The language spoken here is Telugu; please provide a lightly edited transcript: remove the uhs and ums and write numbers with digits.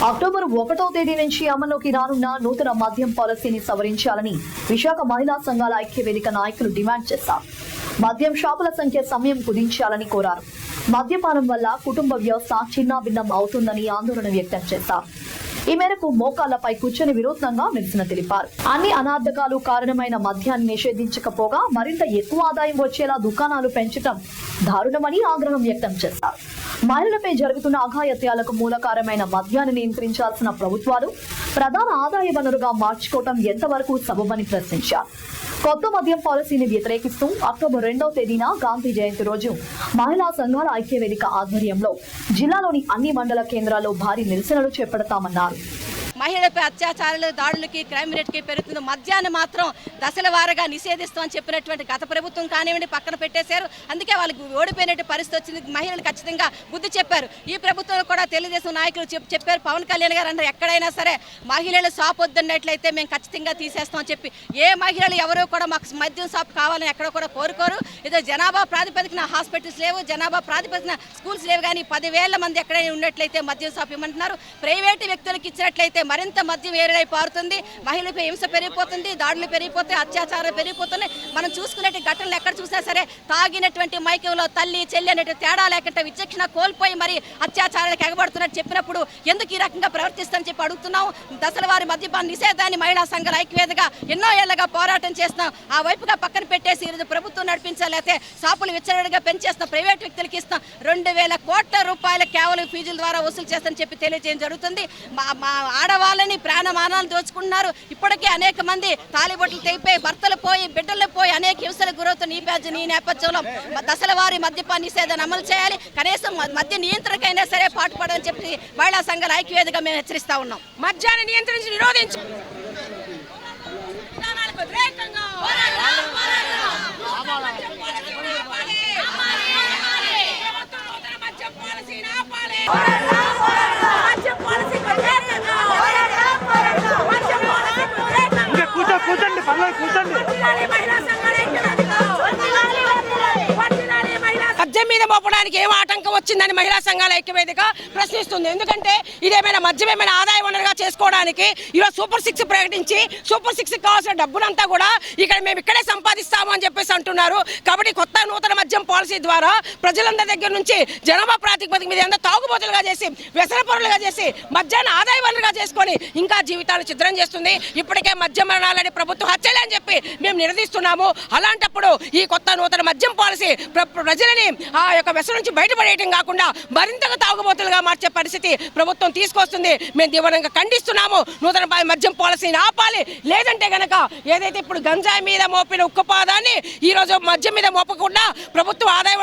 అక్టోబర్ 1వ తేదీ నుంచి అమల్లోకి రానున్న నూతన మద్యం పాలసీని సవరించాలని విశాఖ మహిళా సంఘాల ఐక్యవేదిక నాయకులు డిమాండ్ చేశారు. మద్యం షాపుల సంఖ్య సమయం కుదించాలని కోరారు. మద్యపానం వల్ల కుటుంబ వ్యవస్థ చిన్నాభిన్నం అవుతుందని ఆందోళన వ్యక్తం చేశారు. ఈ మేరకు మోకాళ్లపై కూర్చొని వినూత్నంగా నిరసన తెలిపారు. అన్ని అనార్థకాలు కారణమైన మద్యాన్ని నిషేధించకపోగా మరింత ఎక్కువ ఆదాయం వచ్చేలా దుకాణాలు పెంచడం దారుణమని ఆగ్రహం వ్యక్తం చేశారు. మహిళలపై జరుగుతున్న అఘాయిత్యాలకు మూలకారమైన మద్యాన్ని నియంత్రించాల్సిన ప్రభుత్వాలు ప్రధాన ఆదాయ వనరుగా మార్చుకోవడం ఎంతవరకు సబబని ప్రశ్నించారు. కొత్త మద్యం పాలసీని వ్యతిరేకిస్తూ అక్టోబర్ 2వ తేదీన గాంధీ జయంతి రోజు మహిళా సంఘాల ఐక్యవేదిక ఆధ్వర్యంలో జిల్లాలోని అన్ని మండల కేంద్రాల్లో భారీ నిరసనలు చేపడతామన్నారు. మహిళలపై అత్యాచారాలు దాడులకి క్రైమ్ రేట్కి పెరుగుతున్న మద్యాన్ని మాత్రం దశల వారీగా నిషేధిస్తామని చెప్పినటువంటి గత ప్రభుత్వం కానివ్వండి పక్కన పెట్టేశారు. అందుకే వాళ్ళకి ఓడిపోయినట్టు పరిస్థితి వచ్చింది. మహిళలు ఖచ్చితంగా బుద్ధి చెప్పారు. ఈ ప్రభుత్వం కూడా తెలుగుదేశం నాయకులు చెప్పారు. పవన్ కళ్యాణ్ గారు అన్నారు ఎక్కడైనా సరే మహిళలు షాప్ వద్దన్నట్లయితే మేము ఖచ్చితంగా తీసేస్తామని చెప్పి ఏ మహిళలు ఎవరో కూడా మాకు మద్యం షాప్ కావాలని ఎక్కడ కూడా కోరుకోరు. ఏదో జనాభా ప్రాతిపదికన హాస్పిటల్స్ లేవు, జనాభా ప్రాతిపదికన స్కూల్స్ లేవు, కానీ 10,000 మంది ఎక్కడైనా ఉన్నట్లయితే మద్యం షాప్ ఇవ్వమంటున్నారు. ప్రైవేటు వ్యక్తులకు ఇచ్చినట్లయితే మరింత మద్యం ఏరుడై పారుతుంది. మహిళలపై హింస పెరిగిపోతుంది, దాడులు పెరిగిపోతాయి, అత్యాచారాలు పెరిగిపోతున్నాయి. మనం చూసుకునే ఘటనలు ఎక్కడ చూసినా సరే తాగినటువంటి మైకంలో తల్లి చెల్లి అనేటు తేడా లేకుండా విచక్షణ కోల్పోయి మరి అత్యాచారాలకు ఎగబడుతున్నట్టు చెప్పినప్పుడు ఎందుకు ఈ రకంగా ప్రవర్తిస్తామని చెప్పి అడుగుతున్నాం. దశల వారి మద్యపాన నిషేధాన్ని మహిళా సంఘాల ఐక్యవేదికగా ఎన్నో ఏళ్లుగా పోరాటం చేస్తున్నాం. ఆ వైపుగా పక్కన పెట్టేసి ఈరోజు ప్రభుత్వం నడిపించాలైతే షాపులు విచ్చలవిడిగా పెంచేస్తాం, ప్రైవేట్ వ్యక్తులకి ఇస్తాం, 2,000 కోట్ల రూపాయలు కేవలం ఫీజుల ద్వారా వసూలు చేస్తామని చెప్పి తెలియజేయడం జరుగుతుంది. మా ఆడవాళ్ళని ప్రాణమానాలు దోచుకుంటున్నారు. ఇప్పటికే అనేక మంది తాలిబొట్లు తెగిపోయి భర్తలు పోయి బిడ్డలు పోయి అనేక హింసలకు గురవుతున్న ఈ నేపథ్యంలో దశల వారి మద్యపాన నిషేధాన్ని అమలు చేయాలి. కనీసం మద్య నియంత్రణకైనా సరే పాటుపడని చెప్పి మహిళా సంఘాల ఐక్యవేదికగా మేము హెచ్చరిస్తా ఉన్నాం. మద్యాన్ని నియంత్రించి నిరోధించు మద్యం మీద మోపడానికి ఏం ఆటంకం వచ్చిందని మహిళా సంఘాల ఐక్యవేదిక ప్రశ్నిస్తుంది. ఎందుకంటే ఇదేమైనా మద్యం ఏమైనా ఆదాయ వనరుగా చేసుకోవడానికి ఈరోజు సూపర్ 6 ప్రకటించి సూపర్ 6 కావాల్సిన డబ్బులంతా కూడా మేము ఇక్కడే సంపాదిస్తాము అని చెప్పేసి అంటున్నారు. కాబట్టి కొత్త నూతన మద్యం పాలసీ ద్వారా ప్రజలందరి దగ్గర నుంచి జనాభా ప్రాతిపదిక మీద తాగుబోతులుగా చేసి వ్యసనపరులుగా చేసి మద్యాన్ని ఆదాయ వనరుగా చేసుకొని ఇంకా జీవితాలు చిత్రం చేస్తుంది. ఇప్పటికే మద్యం మరణాలని ప్రభుత్వం హత్యలే అని చెప్పి మేము నిలదీస్తున్నాము. అలాంటప్పుడు ఈ కొత్త నూతన మద్యం పాలసీ ప్రజలని ఆ యొక్క వ్యసనం నుంచి బయటపడేయటం కాకుండా మరింతగా తాగుబోతులుగా మార్చే పరిస్థితి ప్రభుత్వం తీసుకొస్తుంది. మేము తీవ్రంగా ఖండిస్తున్నాము. నూతన మద్యం పాలసీని ఆపాలి. లేదంటే గనక ఏదైతే ఇప్పుడు గంజాయి మీద మోపిన ఉక్కుపాదాన్ని ఈరోజు మద్యం మీద మోపకుండా ప్రభుత్వం ఆదాయం